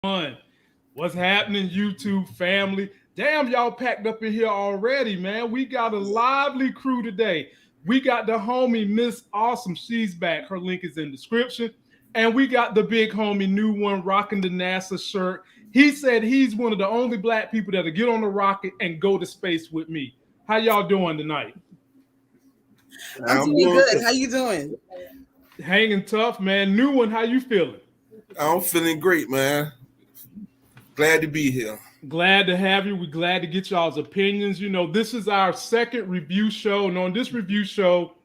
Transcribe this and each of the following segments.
One. What's happening, YouTube family? Damn, y'all packed up in here already, man. We got a lively crew today. We got the homie Miss Awesome. She's back. Her link is in the description. And we got the big homie, new one, rocking the NASA shirt. He said he's one of the only black people that'll get on the rocket and go to space with me. How y'all doing tonight? I'm doing good. How you doing? Hanging tough, man. New one, how you feeling? I'm feeling great, man. Glad to be here. Glad to have you. We're glad to get y'all's opinions. You know, this is our second review show. And on this review show,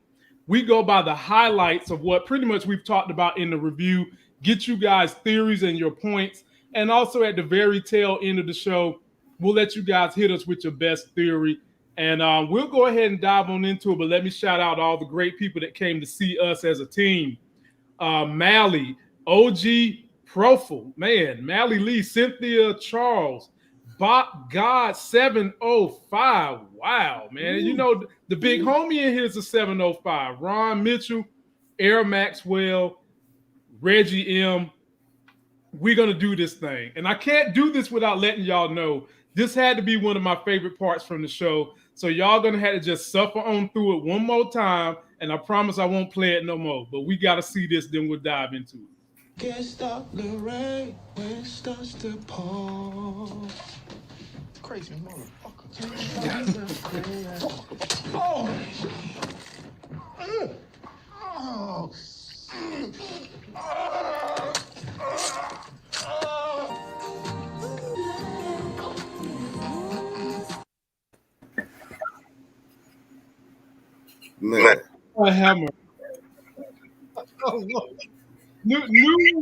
we go by the highlights of what pretty much we've talked about in the review, get you guys theories and your points. And also at the very tail end of the show, we'll let you guys hit us with your best theory. And we'll go ahead and dive on into it. But let me shout out all the great people that came to see us as a team. Mally, OG Profil, man, Mally Lee, Cynthia Charles, Bot God 705. Wow, man. You know, the big homie in here is a 705. Ron Mitchell, Air Maxwell, Reggie M. We're going to do this thing. And I can't do this without letting y'all know this had to be one of my favorite parts from the show. So y'all going to have to just suffer on through it one more time. And I promise I won't play it no more. But we got to see this, then we'll dive into it. Can't stop the rain when it starts to pour. Crazy motherfucker. Oh. Man. I have my. Oh, Lord. New,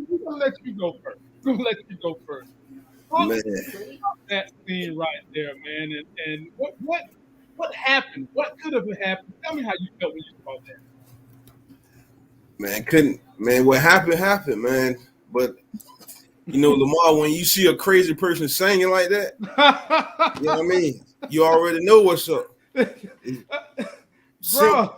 we're gonna let you go first. We're gonna let you go first. Man. That scene right there, man. And what happened? What could have happened? Tell me how you felt when you saw that. Man, what happened, man. But you know, Lamar, when you see a crazy person singing like that, you know what I mean? You already know what's up. Bro,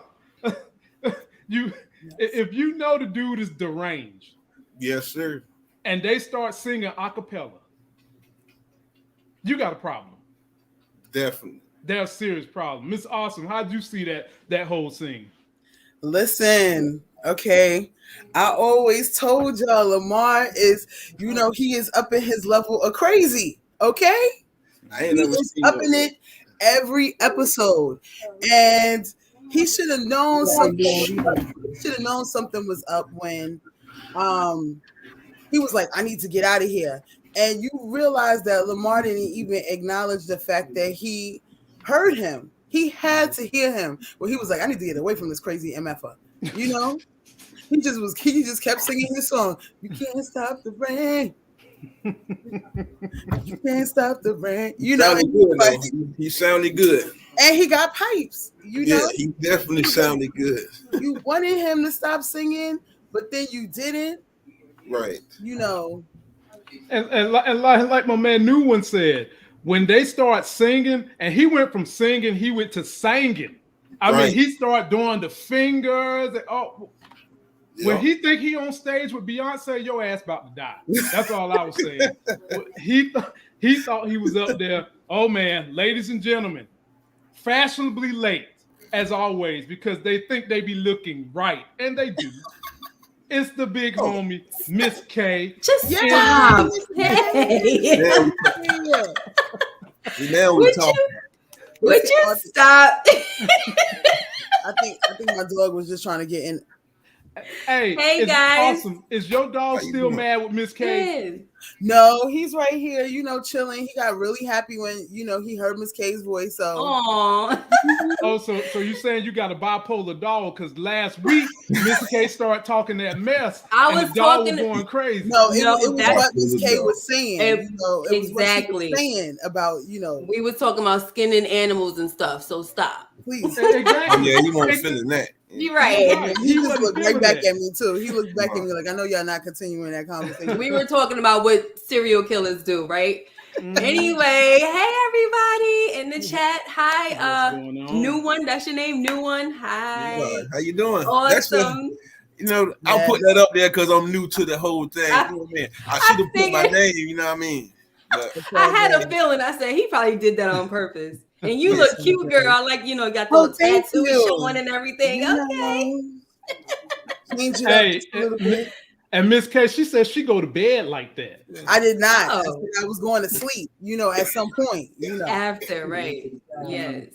if you know the dude is deranged, yes, sir, and they start singing a cappella, you got a problem. Definitely. There's a serious problem. Miss Awesome, how'd you see that whole scene? Listen, okay. I always told y'all Lamar is, you know, he is up in his level of crazy. Okay? I ain't never seen up in it every episode. And he should have known something. He should have known something was up when he was like, I need to get out of here. And you realize that Lamar didn't even acknowledge the fact that he heard him. He had to hear him. Well, he was like, I need to get away from this crazy MFer. You know? He just kept singing his song. You can't stop the rain. You can't stop the rain. You know, he sounded good. And he got pipes. You know, he definitely sounded good. You wanted him to stop singing, but then you didn't. Right. You know. And like my man New One said, when they start singing, and he went from singing, he went to singing. I mean, he started doing the fingers. And, when he think he on stage with Beyonce, your ass about to die. That's all I was saying. He thought he was up there. Oh man, ladies and gentlemen, fashionably late as always because they think they be looking right, and they do. It's the big homie, Miss K. Just stop. Hey. Now we talking. Would you stop? I think my dog was just trying to get in. Hey guys. Awesome. Is your dog still mad with Miss K? No, he's right here, you know, chilling. He got really happy when, you know, he heard Miss K's voice. So so you saying you got a bipolar dog because last week Miss K started talking that mess. I was talking going crazy. No, it was what Miss K was saying. It was exactly what she was saying about, you know. We were talking about skinning animals and stuff. So stop. Please. Exactly. Yeah, you want to finish that. You're right. He just looked right back at me too. He looked back at me like, I know y'all not continuing that conversation. We were talking about what serial killers do, right? Anyway, hey everybody in the chat. Hi, New One. That's your name, New One. Hi. How you doing? Awesome. You know, I'll put that up there because I'm new to the whole thing. You know what I mean? I should have put my name, you know what I mean? But I had a feeling. I said he probably did that on purpose. And you look cute, girl. Like, you know, got the little tattoo showing and everything. Okay. Change it up just a little bit. And Miss K, she said she go to bed like that. I did not. I was going to sleep, you know, at some point. You know. After, right. Yes.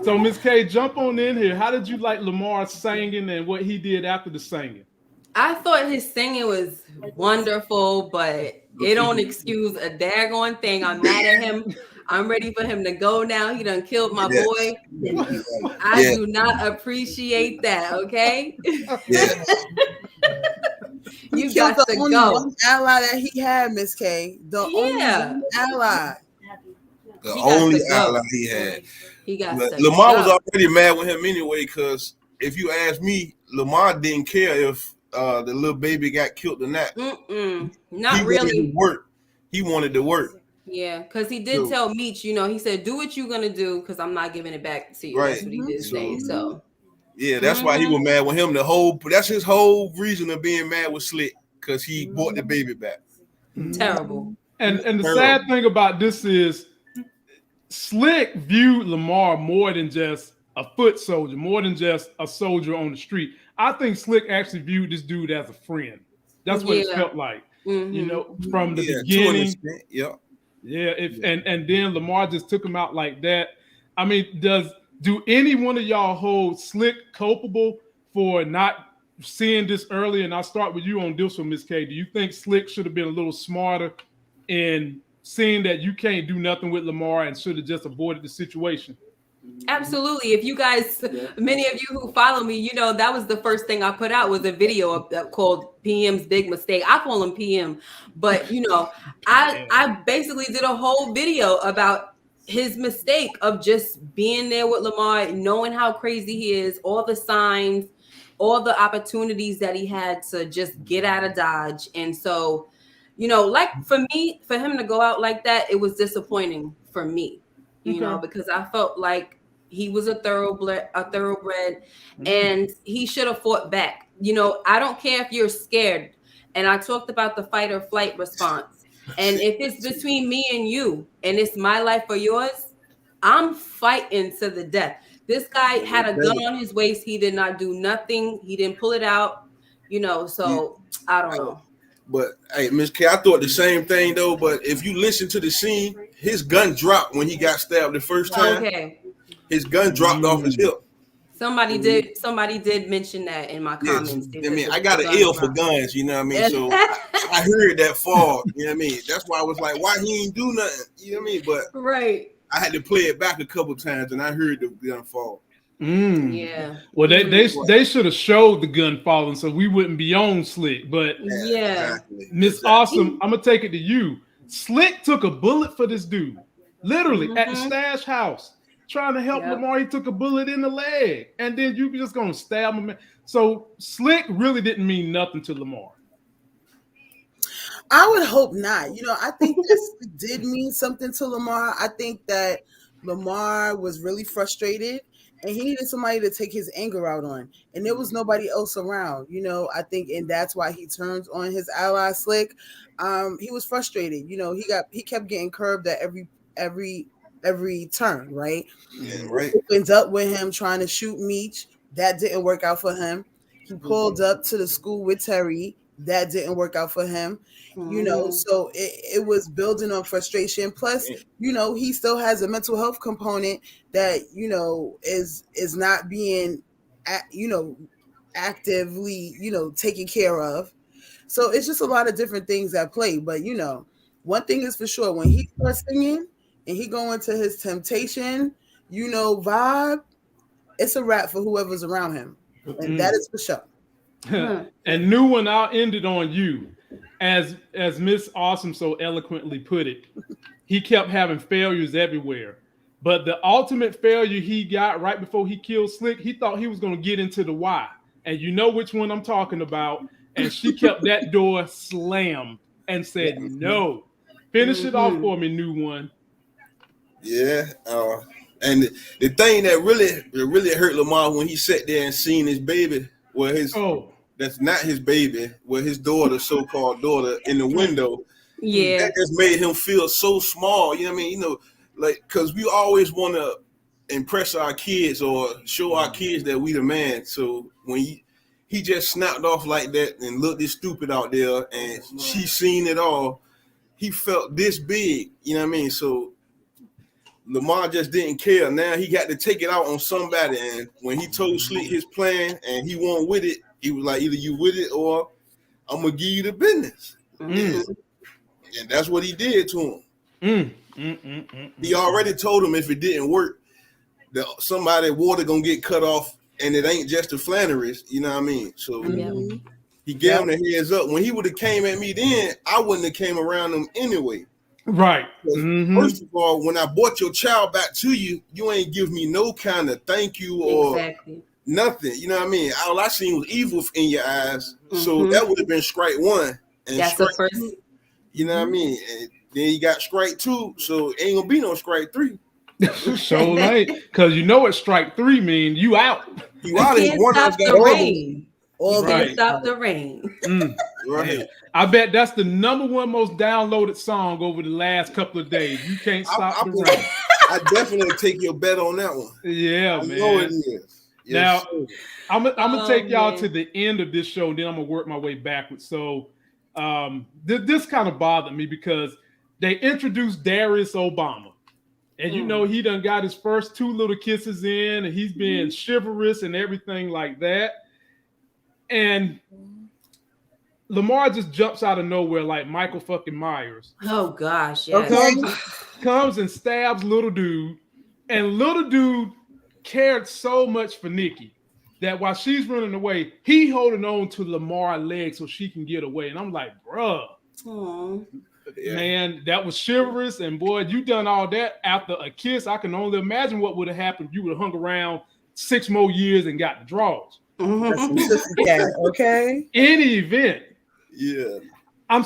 So, Miss K, jump on in here. How did you like Lamar singing and what he did after the singing? I thought his singing was wonderful, but it don't excuse a daggone thing. I'm mad at him. I'm ready for him to go now. He done killed my boy. I do not appreciate that, okay? You got to only go. One ally that he had, Miss K. The only one ally. The only ally he had. He got Lamar was already mad with him anyway, because if you ask me, Lamar didn't care if the little baby got killed or not. Not really. He wanted to work. Yeah, because he did tell Meech, you know, he said, do what you're going to do because I'm not giving it back to you. Right. That's what he did say. So, yeah, that's why he was mad with him. That's his whole reason of being mad with Slick, because he brought the baby back. Terrible. And the sad thing about this is Slick viewed Lamar more than just a foot soldier, more than just a soldier on the street. I think Slick actually viewed this dude as a friend. That's what it felt like. You know, from the beginning. Yeah, and then Lamar just took him out like that. I mean, do any one of y'all hold Slick culpable for not seeing this early? And I'll start with you on this one, Miss K. Do you think Slick should have been a little smarter in seeing that you can't do nothing with Lamar and should have just avoided the situation? Absolutely. If you guys, many of you who follow me, you know, that was the first thing I put out was a video called PM's Big Mistake. I call him PM, but you know, I basically did a whole video about his mistake of just being there with Lamar, knowing how crazy he is, all the signs, all the opportunities that he had to just get out of Dodge. And so, you know, like for me, for him to go out like that, it was disappointing for me. You know, because I felt like he was a thoroughbred, and he should have fought back. You know, I don't care if you're scared. And I talked about the fight or flight response. And if it's between me and you, and it's my life or yours, I'm fighting to the death. This guy had a gun on his waist. He did not do nothing. He didn't pull it out. You know, so I don't know. But hey, Miss K, I thought the same thing though. But if you listen to the scene, his gun dropped when he got stabbed the first time. Okay. His gun dropped off his hip. Somebody did mention that in my comments. I mean, I got an ill for guns, you know what I mean? So I heard that fall, you know what I mean? That's why I was like, why he ain't do nothing? You know what I mean? But I had to play it back a couple times and I heard the gun fall. Yeah. Well, they should have showed the gun falling so we wouldn't be on Slick. But Miss Awesome, I'm gonna take it to you. Slick took a bullet for this dude, literally at the stash house, trying to help Lamar. He took a bullet in the leg, and then you just gonna stab him. So Slick really didn't mean nothing to Lamar. I would hope not. You know, I think this did mean something to Lamar. I think that Lamar was really frustrated. And he needed somebody to take his anger out on. And there was nobody else around, you know, I think, and that's why he turns on his ally Slick. He was frustrated. You know, he kept getting curved at every turn, right? Yeah, right. Opens up with him trying to shoot Meech. That didn't work out for him. He pulled up to the school with Terry. That didn't work out for him. You know, so it was building on frustration. Plus, you know, he still has a mental health component that, you know, is not being, you know, actively, you know, taken care of. So it's just a lot of different things at play. But, you know, one thing is for sure, when he starts singing and he go into his temptation, you know, vibe, it's a wrap for whoever's around him. And that is for sure. And new one, I'll end it on you. As Miss Awesome so eloquently put it, he kept having failures everywhere. But the ultimate failure he got right before he killed Slick, he thought he was going to get into the Y. And you know which one I'm talking about. And she kept that door slammed and said, no. Finish it off for me, new one. Yeah. And the thing that really hurt Lamar when he sat there and seen his baby where that's not his baby, where his daughter, so-called daughter, in the window. Yeah, that just made him feel so small. You know what I mean? You know, like, because we always want to impress our kids or show our kids that we the man. So when he just snapped off like that and looked this stupid out there, and she seen it all, he felt this big. You know what I mean? So Lamar just didn't care. Now he got to take it out on somebody. And when he told Slick his plan and he wasn't with it, he was like, either you with it or I'm going to give you the business. And that's what he did to him. He already told him if it didn't work, that somebody water going to get cut off, and it ain't just the Flannerys. You know what I mean? So he gave him the heads up. When he would have came at me then, I wouldn't have came around him anyway. Right. First of all, when I brought your child back to you, you ain't give me no kind of thank you or nothing. You know what I mean? All I seen was evil in your eyes. So that would have been strike one. And that's the first. You know what I mean? And then you got strike two, so it ain't gonna be no strike three. So late, because you know what strike three means. You out. You out. Can't stop the rain. Can't stop the rain. Right. I bet that's the #1 most downloaded song over the last couple of days. You can't stop the rain. I definitely take your bet on that one. Yeah, I man. know it is. Now, I'm gonna take y'all to the end of this show, then I'm gonna work my way backwards. So, this kind of bothered me because they introduced Darius Obama, and you know he done got his first 2 little kisses in, and he's being chivalrous and everything like that. And Lamar just jumps out of nowhere like Michael fucking Myers. Oh gosh, yes. Comes and stabs little dude, and little dude cared so much for Nikki that while she's running away, he holding on to Lamar's leg so she can get away. And I'm like, bruh, man, that was chivalrous. And boy, you done all that after a kiss. I can only imagine what would have happened if you would have hung around 6 more years and got the draws. Okay. Any event. Yeah. I'm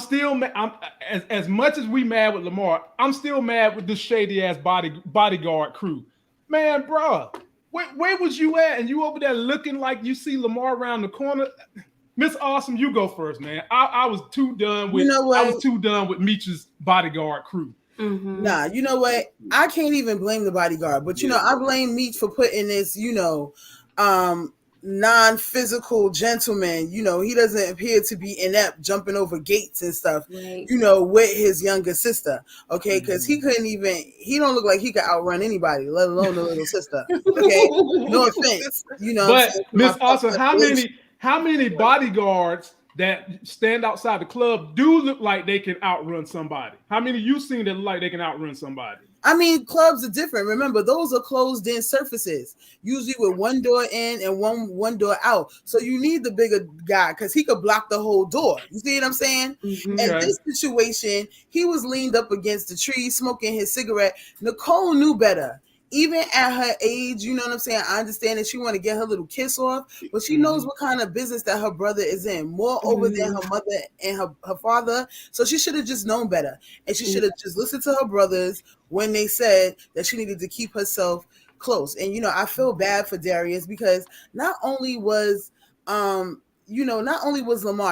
as much as we mad with Lamar, I'm still mad with this shady ass bodyguard crew. Man, bro, where was you at? And you over there looking like you see Lamar around the corner. Miss Awesome, you go first, man. I was too done with. You know what? I was too done with Meech's bodyguard crew. Nah, you know what? I can't even blame the bodyguard, but you know I blame Meech for putting this, non-physical gentleman, he doesn't appear to be inept jumping over gates and stuff, with his younger sister, okay, because he don't look like he could outrun anybody, let alone the little sister, okay. No offense, but Miss Awesome, how many bodyguards that stand outside the club do look like they can outrun somebody? How many you seen that look like they can outrun somebody? I mean, clubs are different. Remember, those are closed-in surfaces, usually with one door in and one door out. So you need the bigger guy because he could block the whole door. You see what I'm saying? In this situation, he was leaned up against the tree, smoking his cigarette. Nicole knew better. Even at her age, you know what I'm saying? I understand that she want to get her little kiss off, but she knows what kind of business that her brother is in, more over than her mother and her father. So she should have just known better. And she should have just listened to her brothers when they said that she needed to keep herself close. And, I feel bad for Darius because not only was Lamar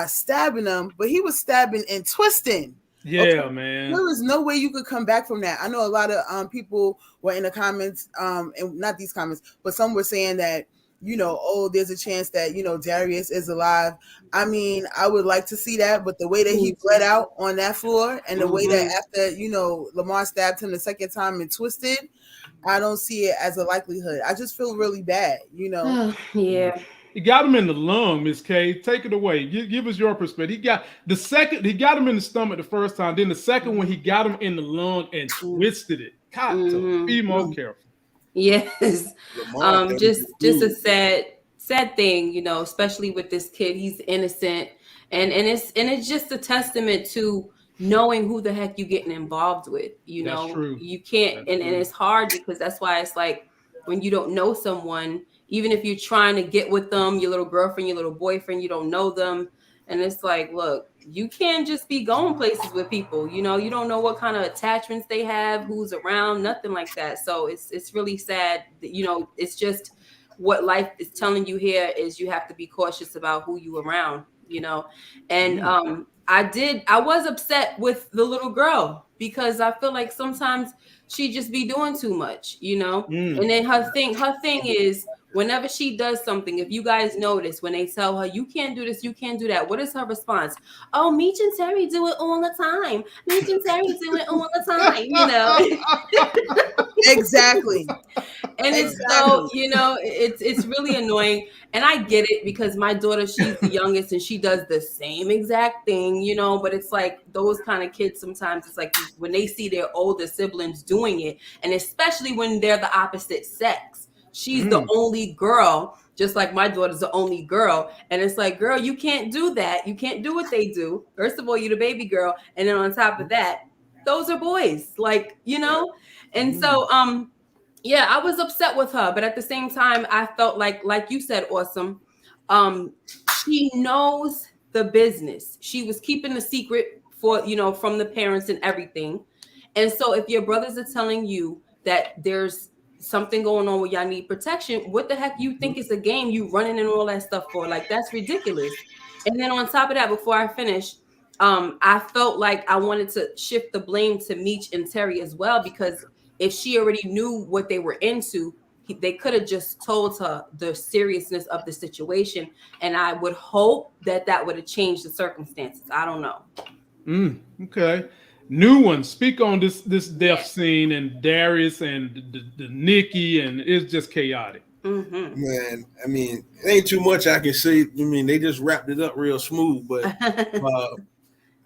stabbing him, but he was stabbing and twisting. Yeah, man. There is no way you could come back from that. I know a lot of people were in the comments, and not these comments, but some were saying that, there's a chance that, Darius is alive. I mean, I would like to see that, but the way that he bled out on that floor and the way that after, Lamar stabbed him the second time and twisted, I don't see it as a likelihood. I just feel really bad, Yeah. He got him in the lung, Miss K. Take it away. Give us your perspective. He got him in the stomach the first time. Then the second one, he got him in the lung and twisted it. Kato, be more careful. Yes. Just a sad thing, especially with this kid. He's innocent, and it's just a testament to knowing who the heck you're getting involved with. That's true. You can't, and it's hard because that's why it's like when you don't know someone. Even if you're trying to get with them, your little girlfriend, your little boyfriend, you don't know them. And it's like, look, you can't just be going places with people. You don't know what kind of attachments they have, who's around, nothing like that. So it's really sad. It's just what life is telling you here is you have to be cautious about who you around, you know. And I was upset with the little girl because I feel like sometimes she just be doing too much, you know. And then her thing is, whenever she does something, if you guys notice, when they tell her you can't do this, you can't do that, what is her response? Oh, Meech and Terry do it all the time. Meech and Terry do it all the time, you know. Exactly. And it's so, you know, it's really annoying. And I get it because my daughter, she's the youngest and she does the same exact thing, you know, but it's like those kind of kids, sometimes it's like when they see their older siblings doing it, and especially when they're the opposite sex. She's the only girl, just like my daughter's the only girl. And it's like, girl, you can't do that. You can't do what they do. First of all, you're the baby girl. And then on top of that, those are boys, like, you know? And so, yeah, I was upset with her, but at the same time, I felt like you said, Awesome. She knows the business. She was keeping the secret for, you know, from the parents and everything. And so if your brothers are telling you that there's something going on where y'all need protection, what the heck you think is a game you running and all that stuff for? Like, that's ridiculous. And then on top of that, before I finish, I felt like I wanted to shift the blame to Meech and Terry as well, because if she already knew what they were into, they could have just told her the seriousness of the situation. And I would hope that would have changed the circumstances. I don't know. Okay. New one. Speak on this death scene and Darius and the Nikki, and it's just chaotic. Man, I mean, it ain't too much I can say. I mean, they just wrapped it up real smooth, but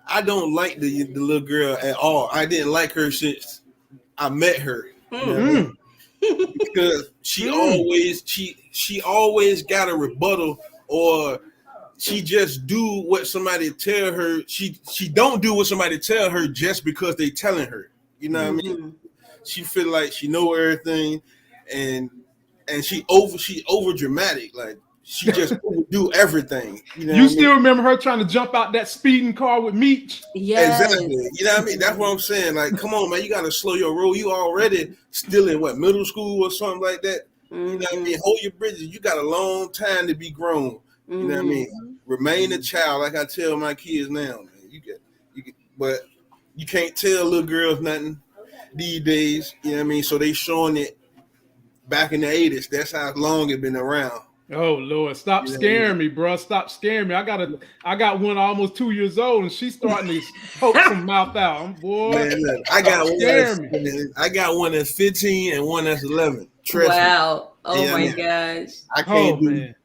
I don't like the little girl at all. I didn't like her since I met her. You know? Because she always got a rebuttal, or she just do what somebody tell her. She don't do what somebody tell her just because they telling her. You know what I mean? She feel like she know everything, and she over dramatic. Like she just do everything. You know, still remember her trying to jump out that speeding car with Meech? Yeah, exactly. You know what I mean? That's what I'm saying. Like, come on, man, you gotta slow your roll. You already still in middle school or something like that. You know what I mean? Hold your bridges. You got a long time to be grown. You know what I mean? Remain a child, like I tell my kids now. Man, you get, but you can't tell little girls nothing these days. You know what I mean? So they showing it back in the 80s. That's how long it been around. Oh Lord, stop scaring me, bro. Stop scaring me. I got one almost 2 years old, and she's starting to poke some mouth out. Boy, man, look, I got one that's 15 and one that's 11. Wow. Oh my gosh. I can't do man.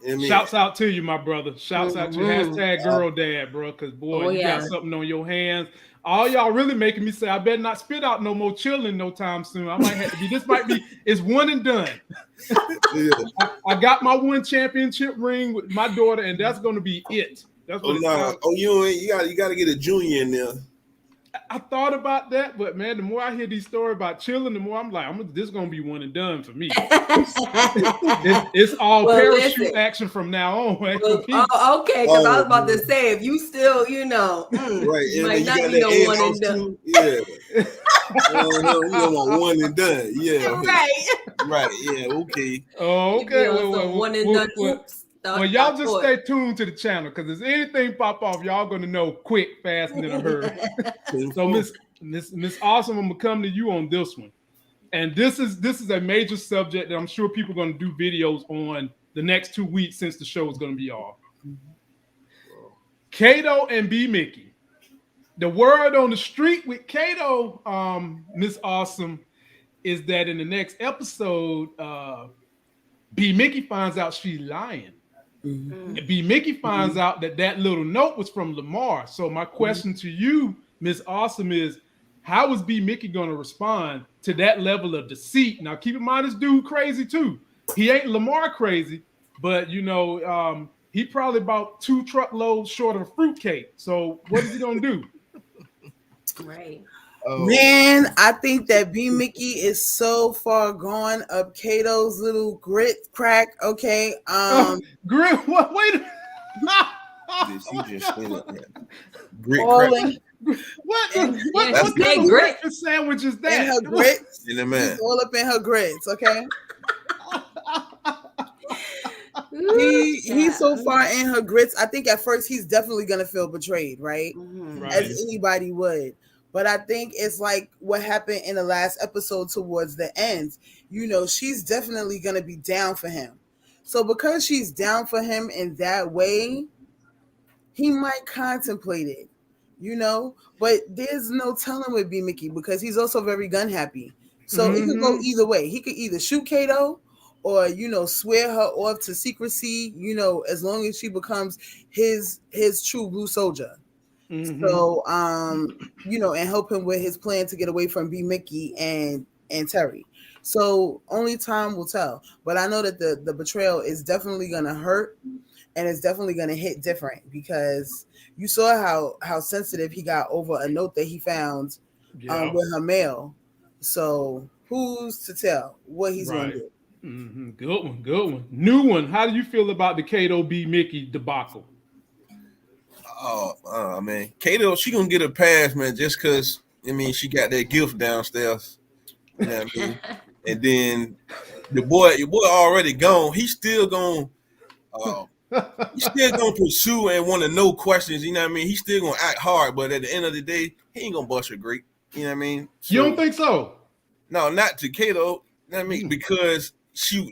You know, shouts out to you, my brother. Shouts out to you. Hashtag girl dad, bro. Because boy, you got something on your hands. All y'all really making me say I better not spit out no more chilling no time soon. I might have to be. This might be. It's one and done. I got my one championship ring with my daughter, and that's going to be it. That's what you got to get a junior in there. I thought about that, but man, the more I hear these stories about chilling, the more I'm like, this is going to be one and done for me. it's all parachute action from now on. Okay, because I was about to say, if you still, right, you might not be no one and done. Yeah. You don't want one and done. Yeah. Right. Yeah. Okay. Oh, okay. One and done. Oops. Well, y'all just stay tuned to the channel, because if anything pop off, y'all gonna know quick, fast, and in a hurry. So, Miss Awesome, I'm gonna come to you on this one, and this is a major subject that I'm sure people are gonna do videos on the next 2 weeks since the show is gonna be off. Kato and B Mickey. The word on the street with Kato, Miss Awesome, is that in the next episode, B Mickey finds out she's lying. B Mickey finds out that little note was from Lamar. So my question to you, Miss Awesome, is how is B Mickey going to respond to that level of deceit? Now keep in mind, this dude crazy too. He ain't Lamar crazy, but he probably about 2 truckloads short of a fruitcake. So what is he gonna do? Right. Man, I think that B Mickey is so far gone up Kato's little grit crack. Okay. Grit what? Wait. She just said it. Grit crack. What kind of breakfast sandwich is that? In her grits. In the man. It's all up in her grits, okay? He's so far in her grits. I think at first he's definitely gonna feel betrayed, right? Right. As anybody would. But I think it's like what happened in the last episode towards the end. You know, she's definitely gonna be down for him. So because she's down for him in that way, he might contemplate it, you know. But there's no telling with B Mickey because he's also very gun happy. So it could go either way. He could either shoot Kato or, you know, swear her off to secrecy, you know, as long as she becomes his true blue soldier. So you know, and help him with his plan to get away from B Mickey and Terry. So only time will tell. But I know that the betrayal is definitely gonna hurt and it's definitely gonna hit different because you saw how sensitive he got over a note that he found with her mail. So who's to tell what he's gonna do? Good one. New one. How do you feel about the Kato B Mickey debacle? Oh, man, Kato, she gonna get a pass, man, just because I mean she got that gift downstairs. You know what I mean? And then your boy already gone. He's still gonna pursue and want to know questions. You know what I mean? He's still gonna act hard, but at the end of the day, he ain't gonna bust her great. You know what I mean? So, you don't think so? No, not to Kato. You know what I mean? Because she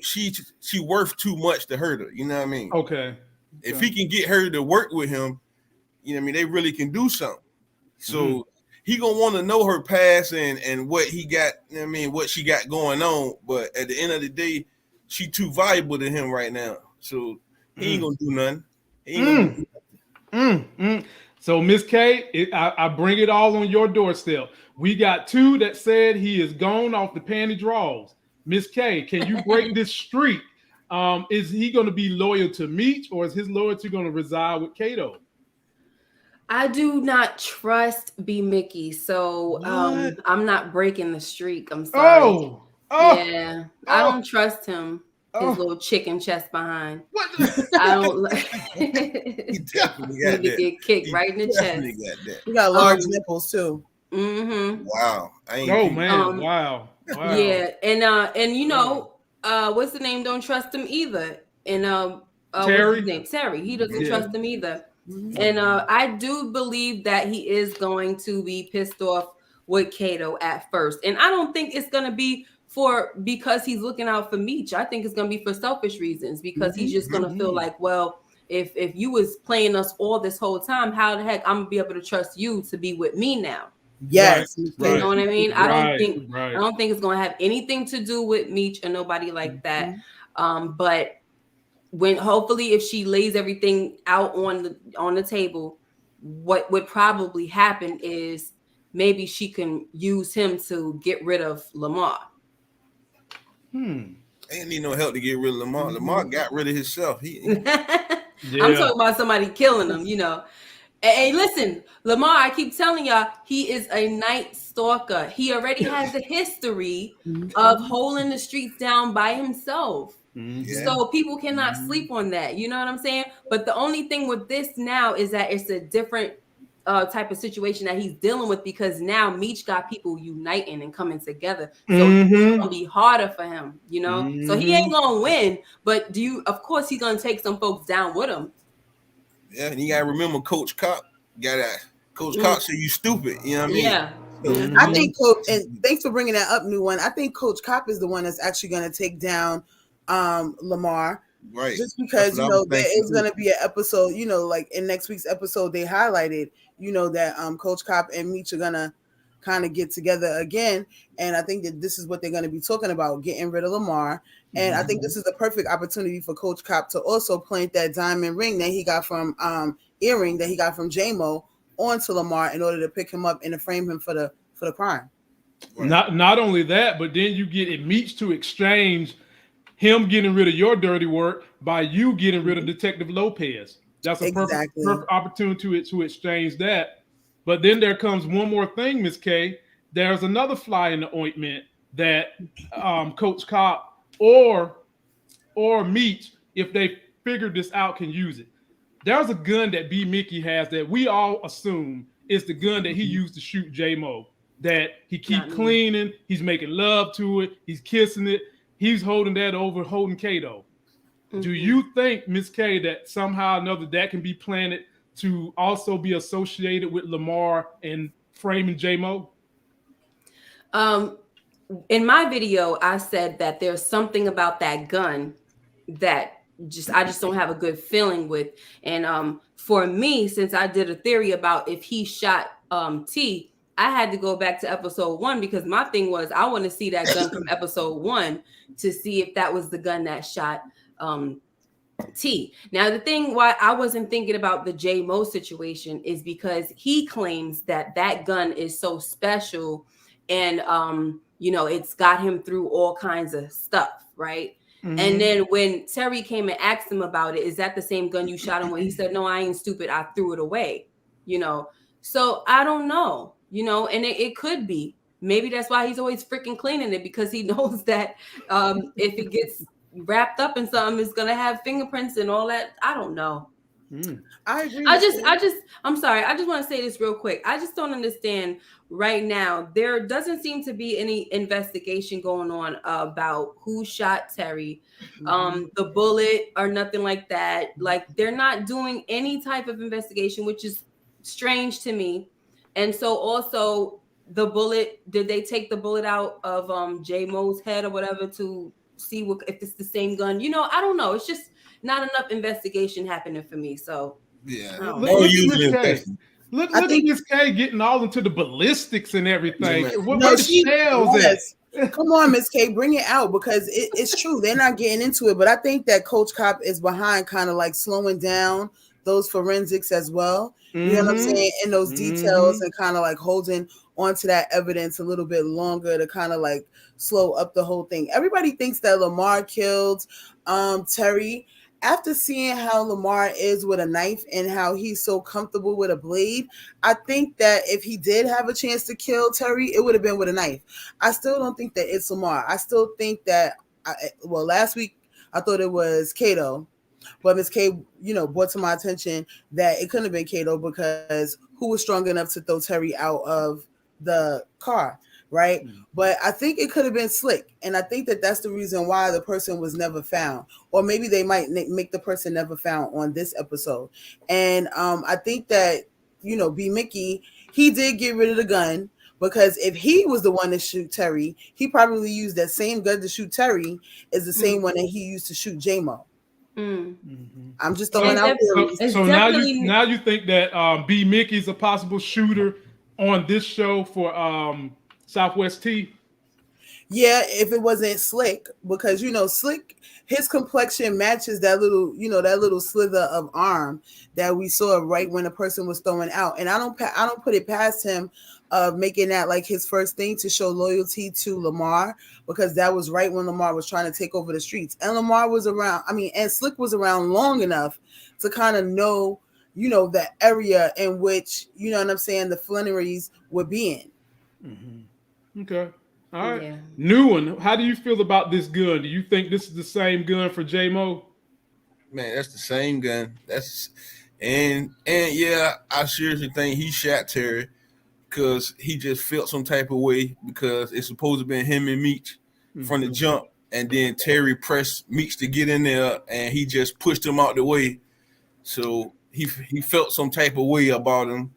worth too much to hurt her. You know what I mean? Okay. If he can get her to work with him, you know what I mean, they really can do something. So he gonna want to know her past and what he got, you know what I mean, what she got going on. But at the end of the day, she too valuable to him right now. So he ain't gonna do nothing. He ain't gonna do nothing. So Miss K, I bring it all on your doorstep. We got two that said he is gone off the panty draws. Miss K, can you break this streak? Is he going to be loyal to Meech or is his loyalty going to reside with Kato? I do not trust B Mickey, so I'm not breaking the streak. I'm sorry. I don't trust him. His little chicken chest behind. What? I don't like. He definitely got that. Get kicked right in the chest. He got large nipples too. Wow. Wow. Yeah, and you know, what's the name? Don't trust him either. And Terry? what's his name? Terry. He doesn't trust him either. And I do believe that he is going to be pissed off with Kato at first. And I don't think it's going to be because he's looking out for Meech. I think it's going to be for selfish reasons because he's just going to feel like, well, if you was playing us all this whole time, how the heck I'm going to be able to trust you to be with me now? Yes. You know what I mean? I don't think it's going to have anything to do with Meech or nobody like that. But when hopefully if she lays everything out on the table, what would probably happen is maybe she can use him to get rid of Lamar. Ain't need no help to get rid of Lamar. Lamar got rid of himself. I'm talking about somebody killing him, you know. And listen, Lamar, I keep telling y'all, he is a night stalker. He already has a history of holding the streets down by himself. So people cannot sleep on that. You know what I'm saying? But the only thing with this now is that it's a different type of situation that he's dealing with because now Meech got people uniting and coming together. So it's gonna be harder for him, you know. So he ain't gonna win, but of course he's gonna take some folks down with him. Yeah, and you gotta remember Coach Cop. Coach Cop said you stupid. You know what I mean? Yeah. I think Coach, and thanks for bringing that up, new one. I think Coach Cop is the one that's actually going to take down Lamar, right? Just because you know there is going to be an episode, you know, like in next week's episode, they highlighted, you know, that Coach Cop and Meech are gonna kind of get together again, and I think that this is what they're going to be talking about, getting rid of Lamar. And I think this is the perfect opportunity for Coach Cop to also plant that diamond ring that he got from earring that he got from J-Mo onto Lamar in order to pick him up and to frame him for the crime. Right. Not only that, but then you get it Meech to exchange him getting rid of your dirty work by you getting rid of Detective Lopez. That's a perfect opportunity to exchange that. But then there comes one more thing, Miss K. There's another fly in the ointment that Coach Cop or Meech, if they figure this out, can use it. There's a gun that B Mickey has that we all assume is the gun that he used to shoot J-Mo. That he keep cleaning, he's making love to it, he's kissing it, he's holding that over, holding Kato. Do you think, Ms. K, that somehow or another that can be planted to also be associated with Lamar and framing J-Mo? In my video, I said that there's something about that gun that I just don't have a good feeling with. And for me, since I did a theory about if he shot T, I had to go back to episode 1 because my thing was I want to see that gun from episode 1 to see if that was the gun that shot T. Now, the thing why I wasn't thinking about the J-Mo situation is because he claims that that gun is so special and it's got him through all kinds of stuff, right? And then when Terry came and asked him about it, is that the same gun you shot him with? He said, no, I ain't stupid. I threw it away, So I don't know, and it could be. Maybe that's why he's always freaking cleaning it, because he knows that if it gets wrapped up in something, it's going to have fingerprints and all that. I don't know. I agree. I'm sorry. I just want to say this real quick. I just don't understand right now. There doesn't seem to be any investigation going on about who shot Terry, the bullet or nothing like that. Like, they're not doing any type of investigation, which is strange to me. And so also the bullet, did they take the bullet out of J-Mo's head or whatever to see if it's the same gun? I don't know. It's just not enough investigation happening for me. So yeah, look at Miss K getting all into the ballistics and everything. What the shells at? Come on, Miss K, bring it out, because it's true. They're not getting into it, but I think that Coach Cop is behind kind of like slowing down those forensics as well. You know what I'm saying? In those details and kind of like holding onto that evidence a little bit longer to kind of like slow up the whole thing. Everybody thinks that Lamar killed Terry. After seeing how Lamar is with a knife and how he's so comfortable with a blade, I think that if he did have a chance to kill Terry, it would have been with a knife. I still don't think that it's Lamar. I still think that, last week I thought it was Kato, but Ms. K, brought to my attention that it couldn't have been Kato, because who was strong enough to throw Terry out of the car? Right. But I think it could have been Slick. And I think that that's the reason why the person was never found. Or maybe they might make the person never found on this episode. And I think that, B. Mickey, he did get rid of the gun, because if he was the one to shoot Terry, he probably used that same gun to shoot Terry as the same one that he used to shoot J-Mo. I'm just throwing out theories. So now you think that B. Mickey's a possible shooter on this show for Southwest T? Yeah, if it wasn't Slick, because Slick, his complexion matches that little slither of arm that we saw right when the person was throwing out, and I don't put it past him of making that like his first thing to show loyalty to Lamar, because that was right when Lamar was trying to take over the streets, and Lamar was around. And Slick was around long enough to kind of know, the area in which the Flannerys would be in. Okay. All right. Yeah. New one. How do you feel about this gun? Do you think this is the same gun for J-Mo? Man, that's the same gun. And yeah, I seriously think he shot Terry because he just felt some type of way, because it's supposed to be him and Meech from the jump, and then Terry pressed Meech to get in there, and he just pushed him out the way. So he felt some type of way about him,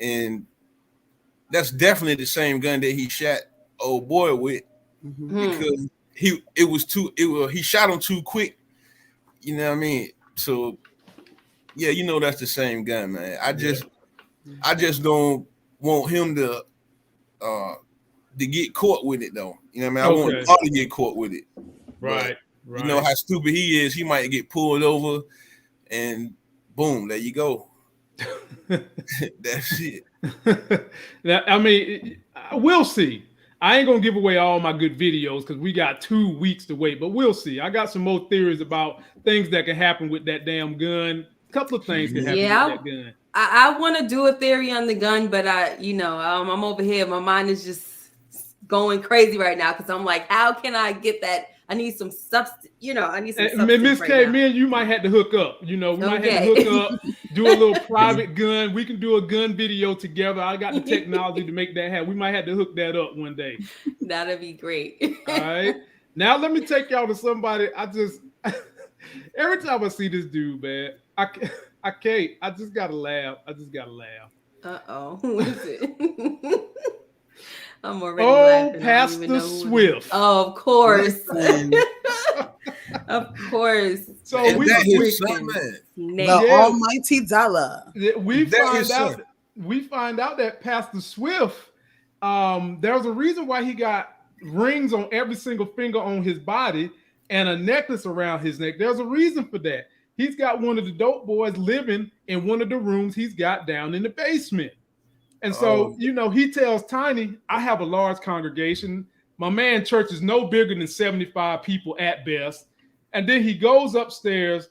and that's definitely the same gun that he shot old boy with, because he shot him too quick. You know what I mean? So yeah, that's the same gun, man. I just don't want him to get caught with it, though. You know what I mean? I want Paul to get caught with it. Right. You know how stupid he is. He might get pulled over, and boom, there you go. That's it. Now, we'll see. I ain't gonna give away all my good videos because we got 2 weeks to wait, but we'll see. I got some more theories about things that can happen with that damn gun. A couple of things can happen with that gun. I want to do a theory on the gun, but I'm over here. My mind is just going crazy right now because I'm like, how can I get that? I need some substance. I need some substance. Miss K, me and you might have to hook up. We might have to hook up, do a little private gun. We can do a gun video together. I got the technology to make that happen. We might have to hook that up one day. That'd be great. All right. Now let me take y'all to somebody. Every time I see this dude, man, I can't. I just gotta laugh. Uh-oh. Who is it? I'm already laughing. Pastor Swift. Oh, of course. Of course. So we his son, man. The almighty dollar. We find out that Pastor Swift, there's a reason why he got rings on every single finger on his body and a necklace around his neck. There's a reason for that. He's got one of the dope boys living in one of the rooms he's got down in the basement. And so, he tells Tiny, I have a large congregation. My man church is no bigger than 75 people at best. And then he goes upstairs.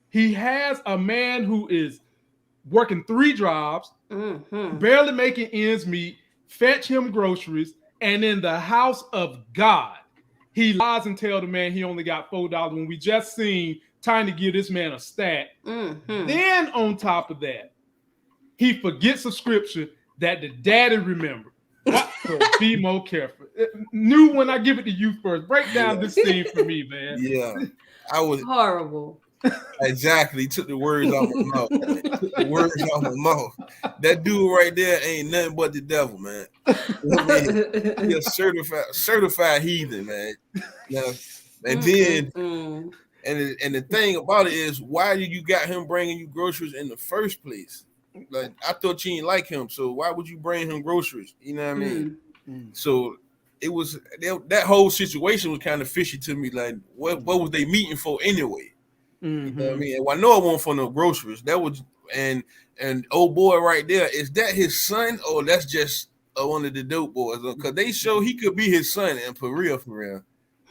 He has a man who is working 3 jobs, barely making ends meet, fetch him groceries, and in the house of God, he lies and tells the man he only got $4 when we just seen Tiny give this man a stack. Then on top of that, he forgets a scripture that the daddy remembered. So be more careful. New when I give it to you first. Break down this scene for me, man. Yeah, I was horrible. Exactly. Took the words off my mouth. Took the words off my mouth. That dude right there ain't nothing but the devil, man. He's a certified heathen, man. And then and the thing about it is, why did you got him bringing you groceries in the first place? Like, I thought you didn't like him, so why would you bring him groceries? You know what I mean? So it was that whole situation was kind of fishy to me. Like, what was they meeting for anyway? You know what I mean? Well, I know it wasn't for no groceries. That was and old boy right there, is that his son or that's just one of the dope boys? Because they show he could be his son, and for real.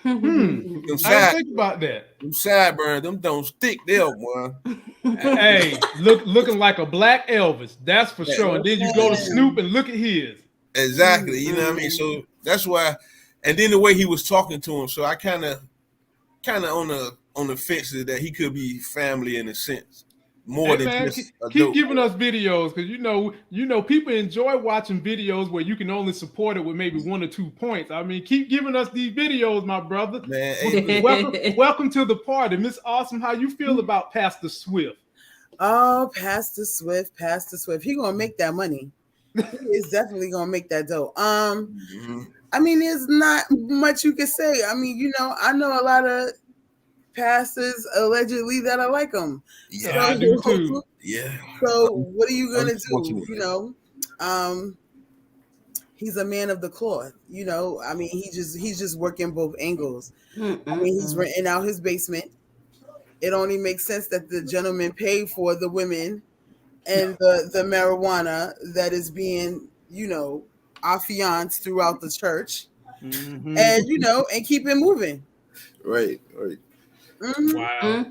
I didn't think about that. Them sideburns, them don't stick there, boy. Hey, looking like a black Elvis, that's for sure. And then you go to Snoop and look at his. Exactly, you know what I mean? So that's why, and then the way he was talking to him, so I kind of on the fence that he could be family in a sense. More than just keep giving us videos, because you know people enjoy watching videos where you can only support it with maybe 1 or 2 points. I mean, keep giving us these videos, my brother. Man, hey, welcome to the party, Miss Awesome. How you feel about Pastor Swift? Oh, Pastor Swift. He gonna make that money. He is definitely gonna make that dough. I mean, there's not much you can say. I mean, I know a lot of pastors allegedly that I like him. Yeah, so, I do too. Yeah. So what are you gonna do? He's a man of the cloth. I mean, he's just working both angles. I mean, he's renting out his basement. It only makes sense that the gentleman paid for the women and the marijuana that is being, affianced throughout the church, and and keep it moving. Right. Wow.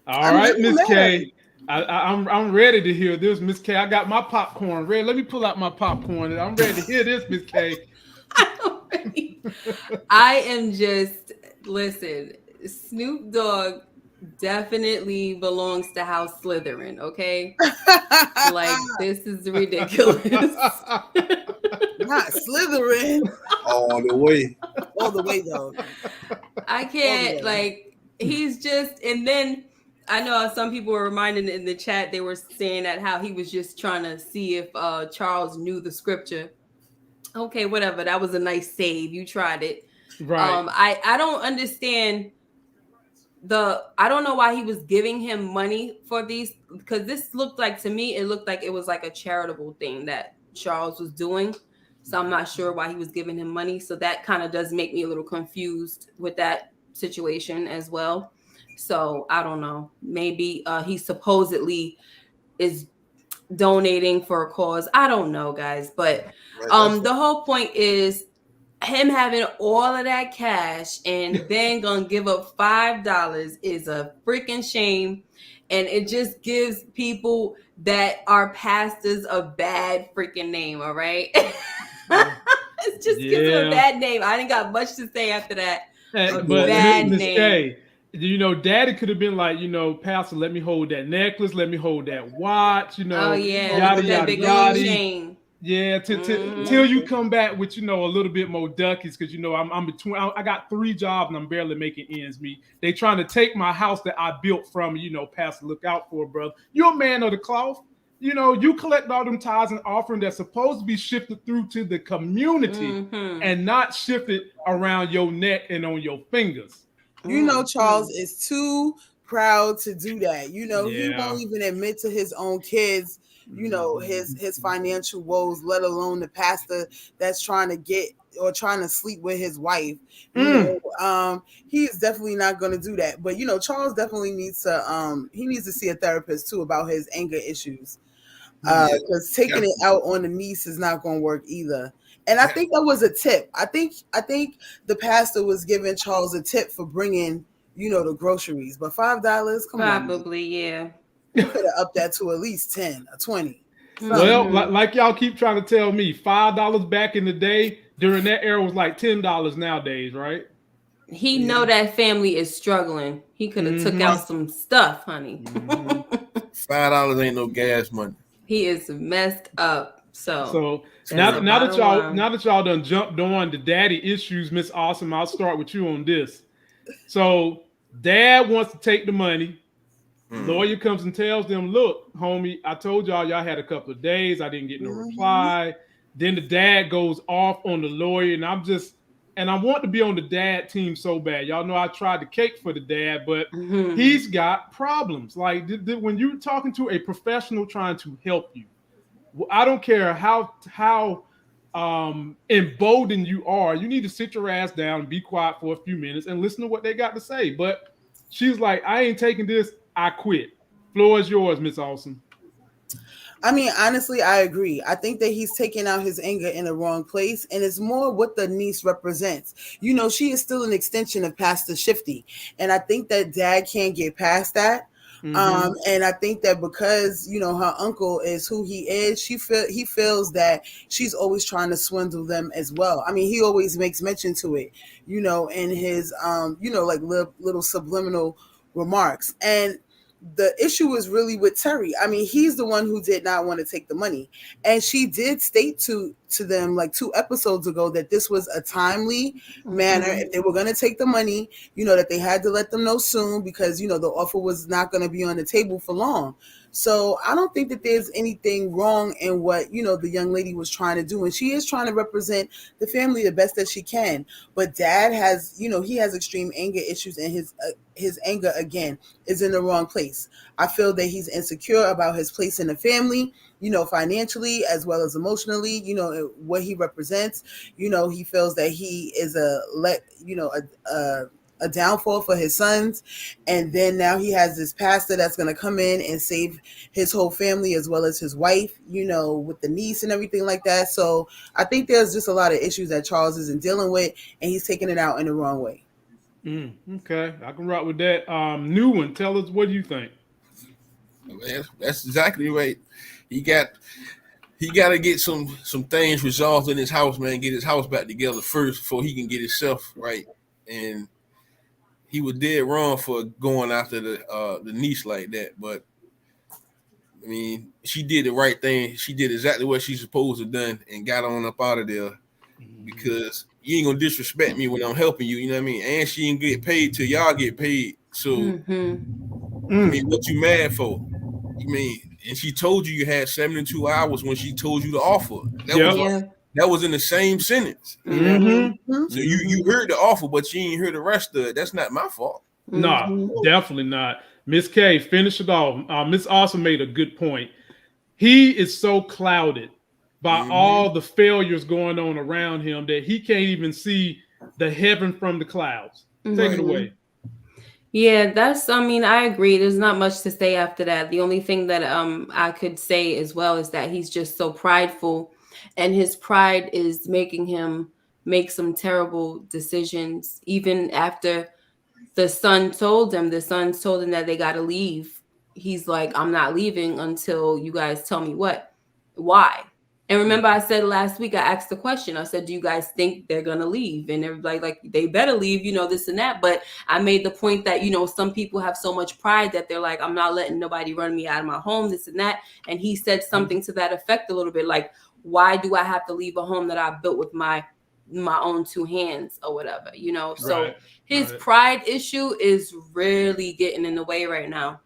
All right, Miss K. I'm ready to hear this, Miss K. I got my popcorn ready. Let me pull out my popcorn. I'm ready to hear this, Miss K. I am just listen. Snoop Dogg definitely belongs to House Slytherin. Okay, like this is ridiculous. Not Slytherin. All the way though. I can't he's just, and then I know some people were reminding in the chat, they were saying that how he was just trying to see if Charles knew the scripture. Okay, whatever. That was a nice save. You tried it. Right. I don't understand I don't know why he was giving him money for these, because this looked like, to me, it looked like it was like a charitable thing that Charles was doing. So I'm not sure why he was giving him money. So that kind of does make me a little confused with that situation as well. So I don't know. Maybe he supposedly is donating for a cause. I don't know, guys. But the whole point is him having all of that cash and then gonna give up $5 is a freaking shame. And it just gives people that are pastors a bad freaking name, all right? It just gives them a bad name. I ain't got much to say after that. But bad Miss name. K, Daddy could have been like, Pastor, let me hold that necklace, let me hold that watch, Oh yeah, yada yada yada. Yeah, till you come back with, a little bit more duckies, because I'm between. I got 3 jobs and I'm barely making ends meet. They trying to take my house that I built from, Pastor, look out for, brother. You're a man of the cloth. You collect all them tithes and offering that's supposed to be shifted through to the community and not shifted around your neck and on your fingers. Charles is too proud to do that. He won't even admit to his own kids, his financial woes, let alone the pastor that's trying to get or trying to sleep with his wife. He is definitely not going to do that. But Charles definitely needs to see a therapist too about his anger issues, because taking it out on the niece is not going to work either. And I think that was a tip. I think the pastor was giving Charles a tip for bringing, the groceries. But $5, come on. Probably, yeah. You could have upped that to at least 10 or 20. Well, like y'all keep trying to tell me, $5 back in the day during that era was like $10 nowadays, right? He know that family is struggling. He could have took out some stuff, honey. $5 ain't no gas money. He is messed up. So now that y'all done jumped on the daddy issues, Miss Awesome, I'll start with you on this. So dad wants to take the money. Lawyer comes and tells them, look, homie, I told y'all had a couple of days. I didn't get no reply. Then the dad goes off on the lawyer, and I want to be on the dad team so bad. Y'all know I tried to cake for the dad, but he's got problems. Like when you're talking to a professional trying to help you, I don't care how emboldened you are. You need to sit your ass down and be quiet for a few minutes and listen to what they got to say. But she's like, I ain't taking this. I quit. Floor is yours, Miss Awesome. I mean, honestly, I agree. I think that he's taking out his anger in the wrong place, and it's more what the niece represents. She is still an extension of Pastor Shifty, and I think that dad can't get past that. And I think that because her uncle is who he is, he feels that she's always trying to swindle them as well. I mean, he always makes mention to it, in his like little subliminal remarks. And the issue is really with Terry. I mean, he's the one who did not want to take the money, and she did state to them like 2 episodes ago that this was a timely manner. If they were going to take the money, that they had to let them know soon, because the offer was not going to be on the table for long. So I don't think that there's anything wrong in what the young lady was trying to do, and she is trying to represent the family the best that she can. But dad has he has extreme anger issues, and his anger again is in the wrong place. I feel that he's insecure about his place in the family, financially as well as emotionally, what he represents. He feels that he is a downfall for his sons, and then now he has this pastor that's going to come in and save his whole family as well as his wife, with the niece and everything like that. So I think there's just a lot of issues that Charles isn't dealing with, and he's taking it out in the wrong way. Okay, I can rock with that. New one, tell us, what do you think? That's exactly right. He got to get some things resolved in his house, man. Get his house back together first before he can get himself right. And he was dead wrong for going after the niece like that. But I mean, she did the right thing. She did exactly what she's supposed to have done and got on up out of there, because you ain't gonna disrespect me when I'm helping you. You know what I mean? And she ain't get paid till y'all get paid. So I mean, what you mad for? You mean? And she told you had 72 hours when she told you to offer. That was in the same sentence. So you heard the offer, but you ain't heard the rest of it. That's not my fault. No, definitely not. Miss K, finish it off. Miss Awesome made a good point. He is so clouded by all the failures going on around him that he can't even see the heaven from the clouds. Take it away. Yeah, I agree. There's not much to say after that. The only thing that I could say as well is that he's just so prideful, and his pride is making him make some terrible decisions. Even after the sons told him that they got to leave, he's like, I'm not leaving until you guys tell me why. And remember, I said last week, I asked the question. I said, do you guys think they're going to leave? And everybody like, they better leave, this and that. But I made the point that, some people have so much pride that they're like, I'm not letting nobody run me out of my home, this and that. And he said something to that effect a little bit like, why do I have to leave a home that I built with my own two hands or whatever, you know? So his pride issue is really getting in the way right now.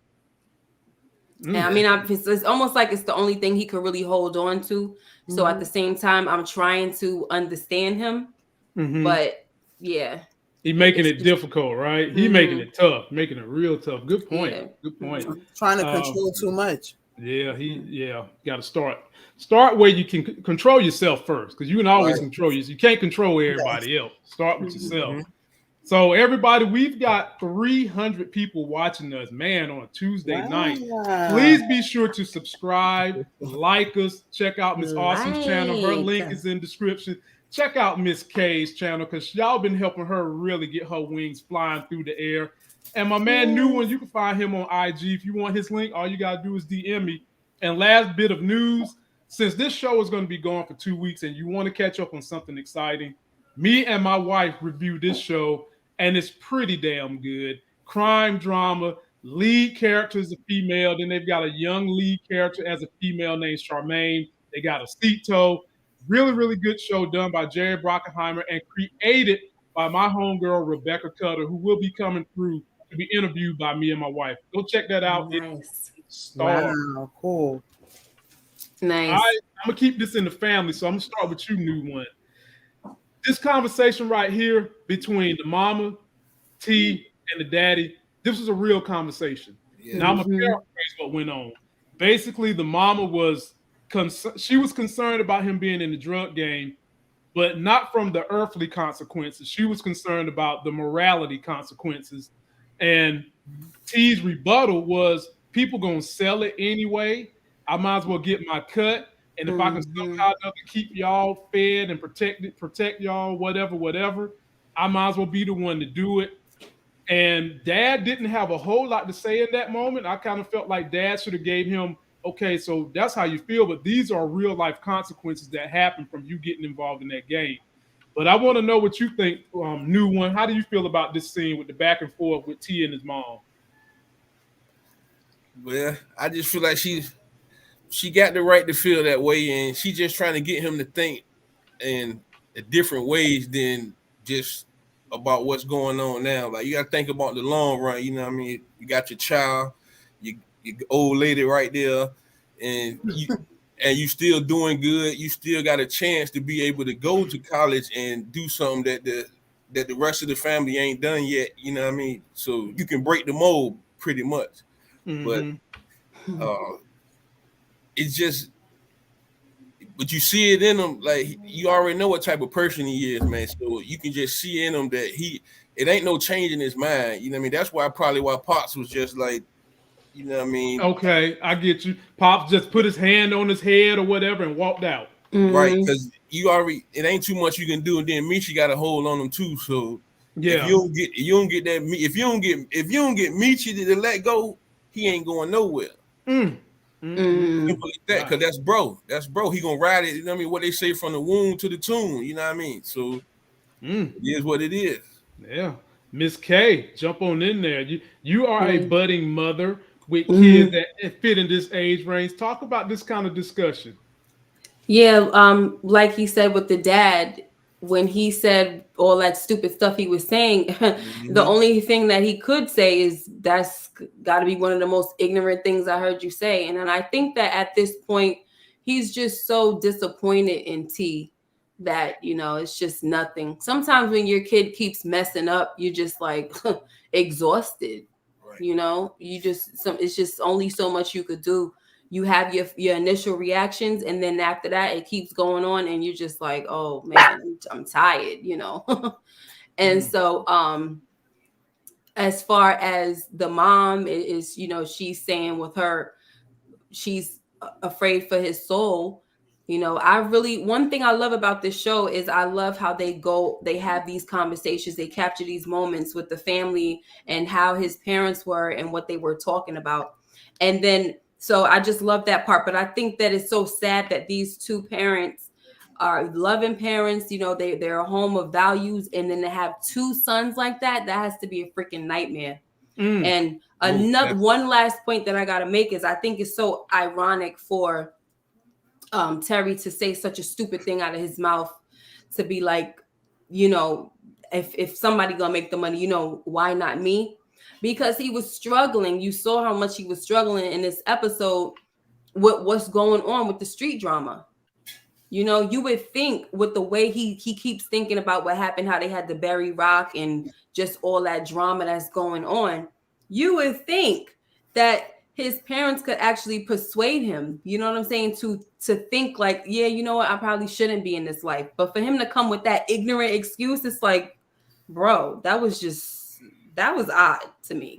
And I mean, it's almost like it's the only thing he could really hold on to. So at the same time, I'm trying to understand him, but yeah. He's making it difficult, right? He's making it tough, making it real tough. Good point. Yeah. Good point. Trying to control too much. Yeah, got to start where you can control yourself first, because you can always control yourself. You can't control everybody else. Start with yourself. So everybody, we've got 300 people watching us, man, on a Tuesday night. Please be sure to subscribe, like us, check out Miss Awesome's channel. Her link is in the description. Check out Miss K's channel, because y'all been helping her really get her wings flying through the air. And my man, New One, you can find him on IG. If you want his link, all you got to do is DM me. And last bit of news, since this show is going to be gone for 2 weeks and you want to catch up on something exciting, me and my wife reviewed this show, and it's pretty damn good. Crime drama, lead character is a female. Then they've got a young lead character as a female named Charmaine. They got a Cito. Really, really good show done by Jerry Brockenheimer and created by my homegirl, Rebecca Cutter, who will be coming through to be interviewed by me and my wife. Go check that out. Nice. Wow, cool. Nice. I'm going to keep this in the family, so I'm going to start with you, New One. This conversation right here between the mama, T, and the daddy, this was a real conversation. Yeah. Now I'm going to paraphrase what went on. Basically, the mama was she was concerned about him being in the drug game, but not from the earthly consequences. She was concerned about the morality consequences. And T's rebuttal was, people going to sell it anyway. I might as well get my cut. And if I can somehow keep y'all fed and protect y'all, whatever, I might as well be the one to do it. And Dad didn't have a whole lot to say in that moment. I kind of felt like Dad should have gave him, okay, so that's how you feel, but these are real life consequences that happen from you getting involved in that game. But I want to know what you think, New One. How do you feel about this scene with the back and forth with T and his mom? Well, I just feel like she got the right to feel that way, and she just trying to get him to think in different ways than just about what's going on now. Like, you got to think about the long run. You know what I mean? You got your child, your old lady right there, and you still doing good. You still got a chance to be able to go to college and do something that the rest of the family ain't done yet. You know what I mean? So you can break the mold pretty much. But it's just, but you see it in him, like, you already know what type of person he is, man. So you can just see in him that it ain't no change in his mind. You know what I mean? That's why Pops was just like, you know what I mean? Okay, I get you. Pops just put his hand on his head or whatever and walked out. Right, because it ain't too much you can do, and then Meech got a hold on him too. So yeah, if you don't get Meech to let go, he ain't going nowhere. Because that's bro. He gonna ride it. You know what I mean? What they say, from the womb to the tomb. You know what I mean? So it is what it is. Yeah, Miss K, jump on in there. You are a budding mother with kids that fit in this age range. Talk about this kind of discussion. Yeah, like he said with the dad, when he said all that stupid stuff he was saying, the only thing that he could say is, that's got to be one of the most ignorant things I heard you say. And then I think that at this point, he's just so disappointed in T that, you know, it's just nothing. Sometimes when your kid keeps messing up, you're just like exhausted. Right. You know, it's just only so much you could do. You have your initial reactions, and then after that, it keeps going on, and you're just like, oh man, I'm tired, you know. And so as far as the mom is, you know, she's saying with her, she's afraid for his soul. You know, one thing I love about this show is I love how they have these conversations, they capture these moments with the family and how his parents were and what they were talking about. And then, so I just love that part. But I think that it's so sad that these two parents are loving parents, you know, they're a home of values. And then to have two sons like that has to be a freaking nightmare. And one last point that I got to make is, I think it's so ironic for Terry to say such a stupid thing out of his mouth, to be like, you know, if somebody gonna make the money, you know, why not me? Because he was struggling. You saw how much he was struggling in this episode with what's going on with the street drama. You know, you would think with the way he keeps thinking about what happened, how they had to bury Rock and just all that drama that's going on, you would think that his parents could actually persuade him, you know what I'm saying, to think like, yeah, you know what, I probably shouldn't be in this life. But for him to come with that ignorant excuse, it's like, bro, that was odd to me.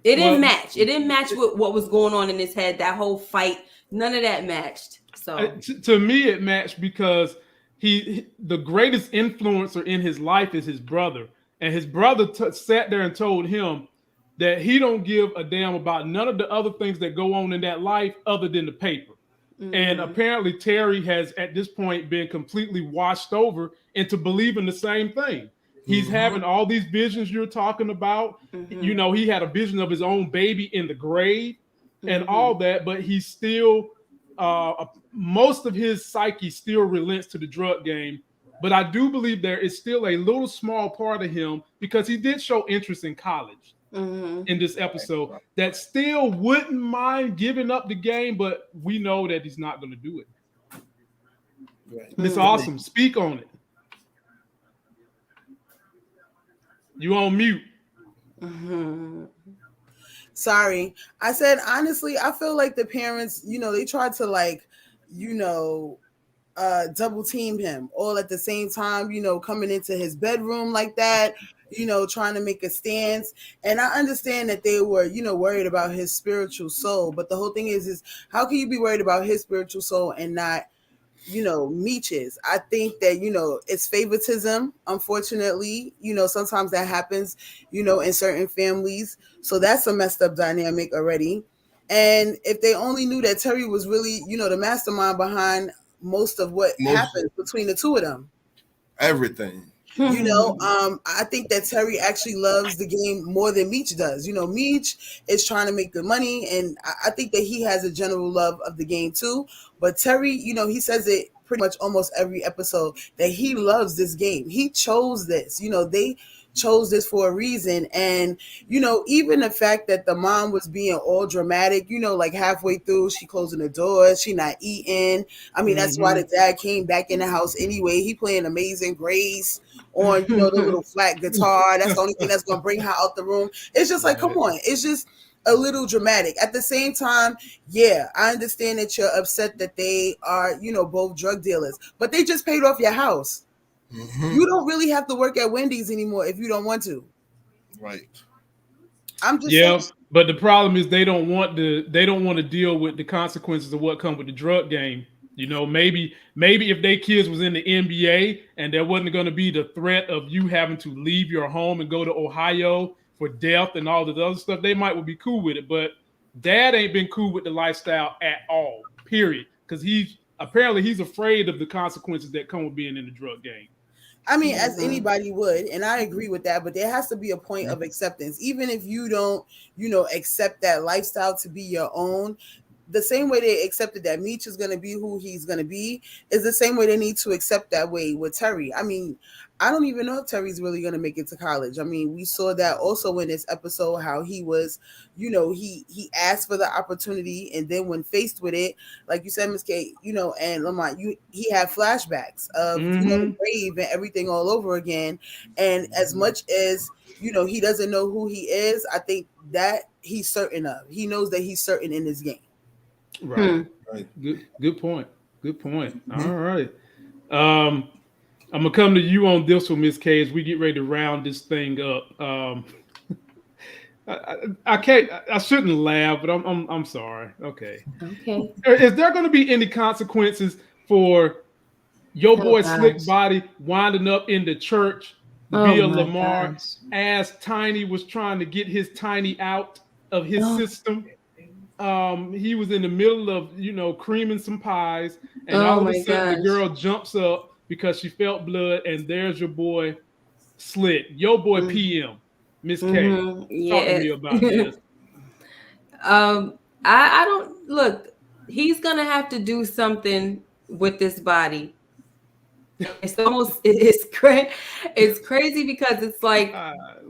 It didn't match. It didn't match with what was going on in his head. That whole fight, none of that matched. So to me, it matched because the greatest influencer in his life is his brother, and his brother sat there and told him that he don't give a damn about none of the other things that go on in that life other than the paper. And apparently Terry has at this point been completely washed over into believing the same thing. He's having all these visions you're talking about. You know, he had a vision of his own baby in the grave and all that, but he's still most of his psyche still relents to the drug game. But I do believe there is still a little small part of him, because he did show interest in college in this episode, that still wouldn't mind giving up the game, but we know that he's not going to do it. Miss Awesome, speak on it. You on mute. Sorry. I said, honestly, I feel like the parents, you know, they tried to like, you know, double team him all at the same time, you know, coming into his bedroom like that, you know, trying to make a stance. And I understand that they were, you know, worried about his spiritual soul. But the whole thing is how can you be worried about his spiritual soul and not, you know, Meech's? I think that, you know, it's favoritism, unfortunately. You know, sometimes that happens, you know, in certain families. So that's a messed up dynamic already. And if they only knew that Terry was really, you know, the mastermind behind most of what happens between the two of them. Everything. You know, I think that Terry actually loves the game more than Meech does. You know, Meech is trying to make the money, and I think that he has a general love of the game too. But Terry, you know, he says it pretty much almost every episode that he loves this game. He chose this. You know, they chose this for a reason. And, you know, even the fact that the mom was being all dramatic, you know, like halfway through, she closing the doors, she not eating. I mean, that's why the dad came back in the house anyway. He playing Amazing Grace on, you know, the little flat guitar. That's the only thing that's going to bring her out the room. It's just like, come on. It's just a little dramatic. At the same time, yeah, I understand that you're upset that they are, you know, both drug dealers, but they just paid off your house. You don't really have to work at Wendy's anymore if you don't want to. Right. I'm just saying. But the problem is they don't want to deal with the consequences of what comes with the drug game. You know, maybe if their kids was in the NBA and there wasn't going to be the threat of you having to leave your home and go to Ohio for death and all the other stuff, they would be cool with it. But dad ain't been cool with the lifestyle at all, period. Because he's afraid of the consequences that come with being in the drug game. I mean, as anybody would, and I agree with that, but there has to be a point of acceptance. Even if you don't, you know, accept that lifestyle to be your own, the same way they accepted that Meech is going to be who he's going to be is the same way they need to accept that way with Terry. I mean, I don't even know if Terry's really going to make it to college. I mean, we saw that also in this episode, how he was, you know, he asked for the opportunity. And then when faced with it, like you said, Ms. Kate, you know, and Lamont, he had flashbacks of, you know, the grave and everything all over again. And as much as, you know, he doesn't know who he is, I think that he's certain of. He knows that he's certain in this game. Right. Good point. All right. I'm gonna come to you on this one, Miss K, as we get ready to round this thing up. I shouldn't laugh, but I'm sorry. Okay. Is there going to be any consequences for your boy Slick Body winding up in the church via Lamar as Tiny was trying to get his Tiny out of his system? He was in the middle of, you know, creaming some pies, and all of a sudden the girl jumps up because she felt blood, and there's your boy Slick, your boy PM, Miss K. Talk to me about this. I don't look. He's gonna have to do something with this body. It's crazy because it's like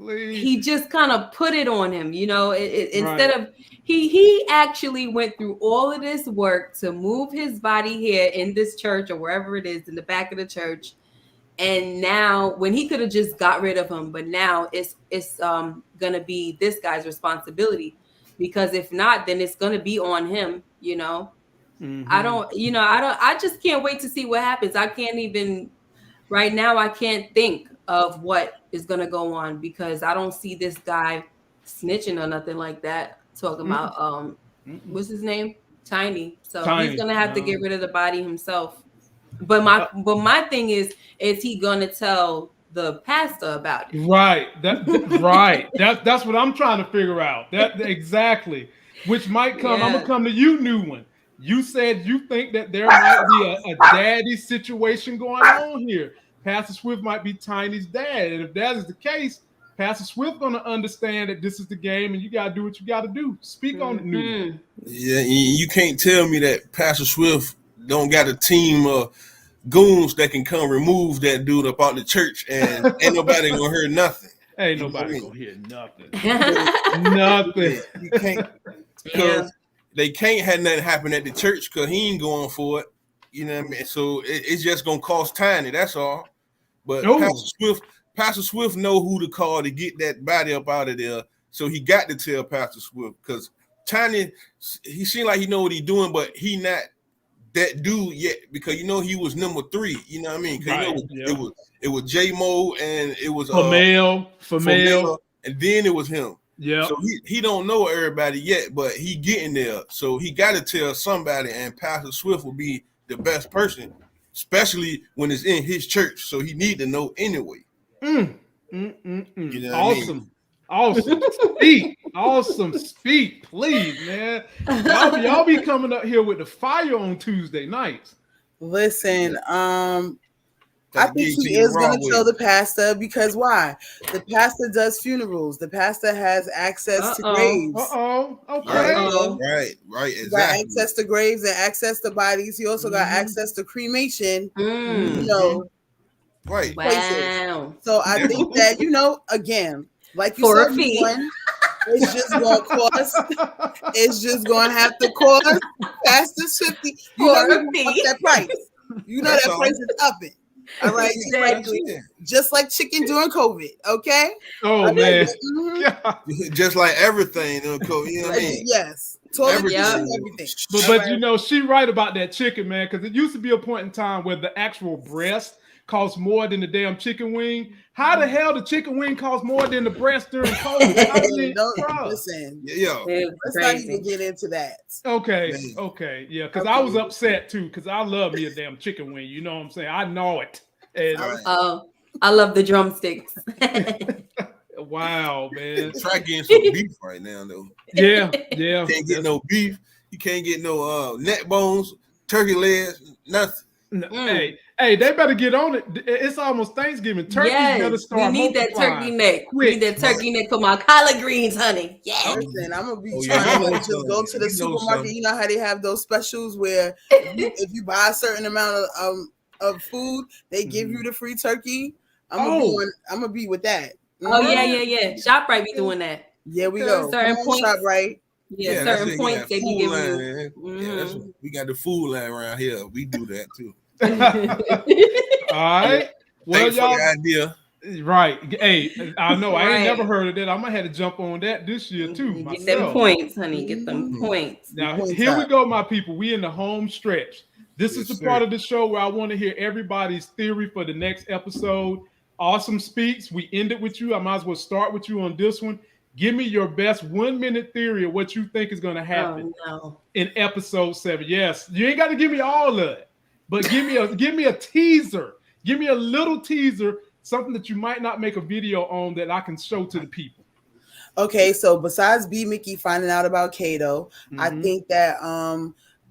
he just kind of put it on him, instead of he actually went through all of this work to move his body here in this church or wherever it is in the back of the church. And now when he could have just got rid of him, but now it's gonna be this guy's responsibility, because if not, then it's gonna be on him, Mm-hmm. I just can't wait to see what happens. Right now I can't think of what is going to go on, because I don't see this guy snitching or nothing like that. Talking about, what's his name? Tiny. So he's going to have to get rid of the body himself. But my thing is he going to tell the pastor about it? Right. Right. That's what I'm trying to figure out. That exactly. Which might come. I'm gonna come to you, new one. You said you think that there might be a daddy situation going on here. Pastor Swift might be Tiny's dad, and if that is the case, Pastor Swift gonna understand that this is the game, and you gotta do what you gotta do. Speak on it, new one. Yeah, you can't tell me that Pastor Swift don't got a team of goons that can come remove that dude up out the church, and ain't nobody gonna hear nothing. Ain't nobody gonna hear nothing. Nothing. You can't, because they can't have nothing happen at the church because he ain't going for it. You know what I mean? So it's just gonna cost Tiny. That's all. But Pastor Swift know who to call to get that body up out of there. So he got to tell Pastor Swift, because Tiny, he seemed like he know what he's doing, but he not that dude yet, because he was number 3. You know what I mean? Because it was J Mo and it was Famel, and then it was him. Yeah. So he don't know everybody yet, but he getting there. So he got to tell somebody, and Pastor Swift will be the best person, especially when it's in his church. So he need to know anyway. You know awesome. Awesome. Speak, please, man. Y'all be coming up here with the fire on Tuesday nights. Listen, I think he is going to tell the pastor, because why? The pastor does funerals. The pastor has access to graves. Okay. Right. Exactly. He got access to graves and access to bodies. He also got access to cremation. Right. Wow. So I think that, again, like you said, it's just going to cost. It's just going to have to cost Pastor 50. That price. That price is upping. All right, exactly. Just like chicken during COVID, okay? Oh man, just like everything during COVID. You know what I mean? Yes, totally. Everything. But she right about that chicken, man, because it used to be a point in time where the actual breast cost more than the damn chicken wing. How the hell the chicken wing cost more than the breast during COVID? Listen, let's not even get into that. Okay, yeah, because I was upset too, because I love me a damn chicken wing. You know what I'm saying? I know it. And, I love the drumsticks. Wow, man! Try getting some beef right now, though. Yeah. Can't get no beef. You can't get no neck bones, turkey legs, nothing. Hey, they better get on it. It's almost Thanksgiving. Turkey better start. We need that turkey neck. We need that turkey neck for my collard greens, honey. Yeah. Listen, I'm gonna be trying to just go to the supermarket. You know how they have those specials where if you buy a certain amount of food, they give you the free turkey. I'm gonna be with that. Oh yeah. ShopRite be doing that. Yeah, we go. Certain points. ShopRite. Yeah, certain points they be giving you. We got the food line around here. We do that too. All right. Well, y'all. Idea. Right. Hey, I know. I ain't never heard of that. I'm gonna have to jump on that this year too. Get them points, honey. Get them points. Now here we go, my people. We in the home stretch. This is the part of the show where I want to hear everybody's theory for the next episode. Awesome speaks. We ended with you. I might as well start with you on this one. Give me your best 1-minute theory of what you think is going to happen in episode 7. Yes, you ain't got to give me all of it, but give me a teaser. Give me a little teaser, something that you might not make a video on that I can show to the people. Okay, so besides B Mickey finding out about Kato, I think that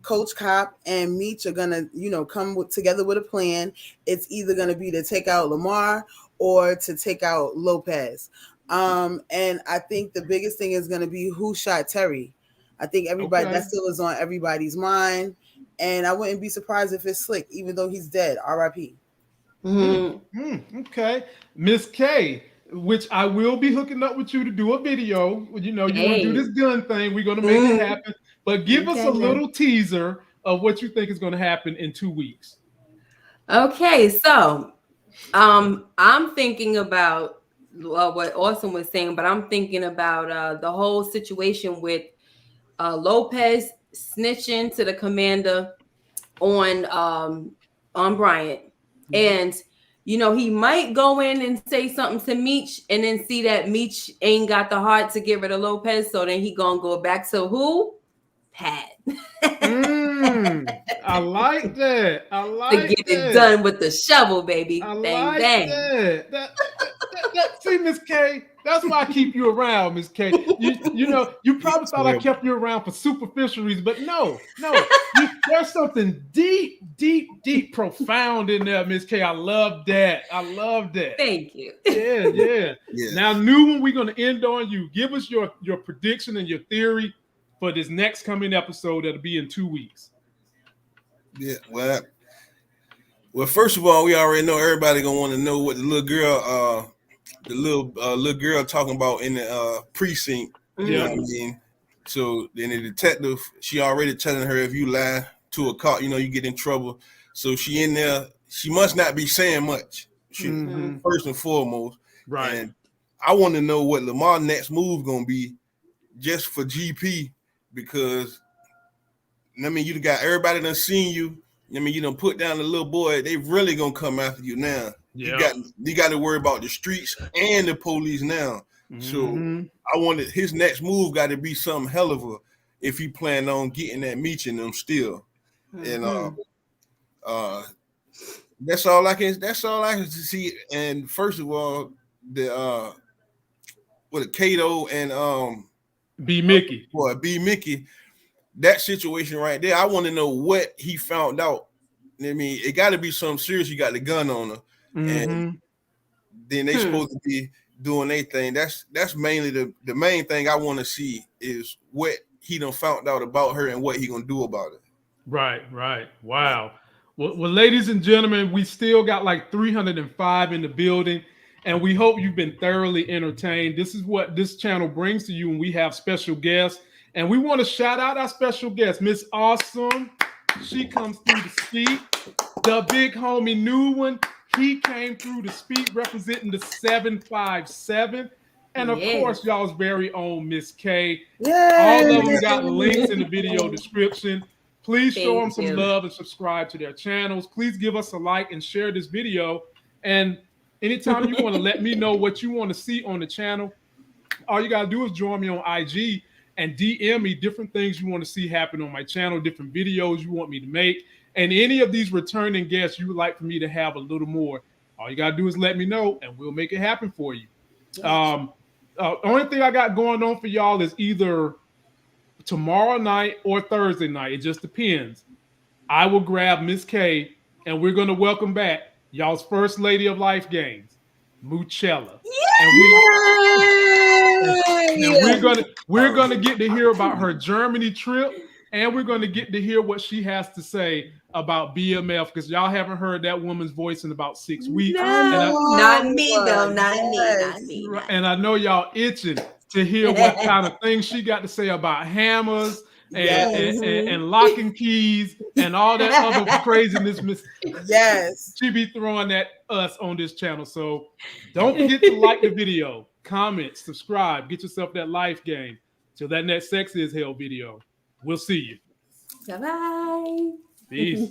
Coach Cop and Meech are gonna, come together with a plan. It's either gonna be to take out Lamar or to take out Lopez. And I think the biggest thing is going to be who shot Terry. I think everybody that still is on everybody's mind. and I wouldn't be surprised if it's Slick, even though he's dead. R.I.P. Okay, Miss K, which I will be hooking up with you to do a video. You know, you want to do this gun thing. We're going to make it happen. But give us a little teaser of what you think is going to happen in 2 weeks. Okay, so I'm thinking about what Austin was saying, but I'm thinking about the whole situation with Lopez snitching to the commander on Bryant. And you know, he might go in and say something to Meech and then see that Meech ain't got the heart to get rid of Lopez, so then he gonna go back to who? Pat. I like that. I like to get it done with the shovel, baby. I bang like bang. That. See, Miss K, that's why I keep you around, Miss K. You know, you probably thought I kept you around for superficial reasons, but no. There's something deep, profound in there, Miss K. I love that. Thank you. Yeah. Now, Newman, we're going to end on you. Give us your prediction and your theory for this next coming episode that'll be in 2 weeks. Yeah, well, first of all, we already know everybody gonna want to know what the little girl talking about in the precinct. You know what I mean? So then the detective, she already telling her if you lie to a cop, you know, you get in trouble. So she in there, she must not be saying much. First and foremost, right? And I want to know what Lamar's next move gonna be, just for GP, because I mean, you got everybody done seen you. I mean, you done put down the little boy. They really gonna come after you now. Yeah. You got to worry about the streets and the police now. So I wanted his next move got to be something hell of a, if he planned on getting that Meech in them still. And that's all I can see. And first of all, the Kato and B Mickey. That situation right there, I want to know what he found out. I mean, it got to be something serious. You got the gun on her, and then they supposed to be doing their thing. That's mainly the main thing I want to see is what he done found out about her and what he gonna do about it. Right. Wow. Well, ladies and gentlemen, we still got like 305 in the building, and we hope you've been thoroughly entertained. This is what this channel brings to you when we have special guests. And we want to shout out our special guest, Miss Awesome. She comes through to speak. The big homie New One, he came through to speak, representing the 757. And of course, y'all's very own Miss K. All of them got links in the video description. Please show them some love and subscribe to their channels. Please give us a like and share this video. And anytime you want to let me know what you want to see on the channel, all you got to do is join me on IG and DM me different things you want to see happen on my channel, different videos you want me to make, and any of these returning guests you would like for me to have a little more. All you got to do is let me know, and we'll make it happen for you. Only thing I got going on for y'all is either tomorrow night or Thursday night. It just depends. I will grab Miss K, and we're going to welcome back y'all's first lady of life games, Moochella. And we're gonna get to hear about her Germany trip, and we're gonna get to hear what she has to say about BMF, because y'all haven't heard that woman's voice in about 6 weeks. Not me. And I know y'all itching to hear what kind of things she got to say about hammers and locking keys and all that other craziness. She be throwing at us on this channel. So don't forget to like the video, comment, subscribe, get yourself that life game. Till that next Sex is Hell video. We'll see you. Bye-bye. Peace.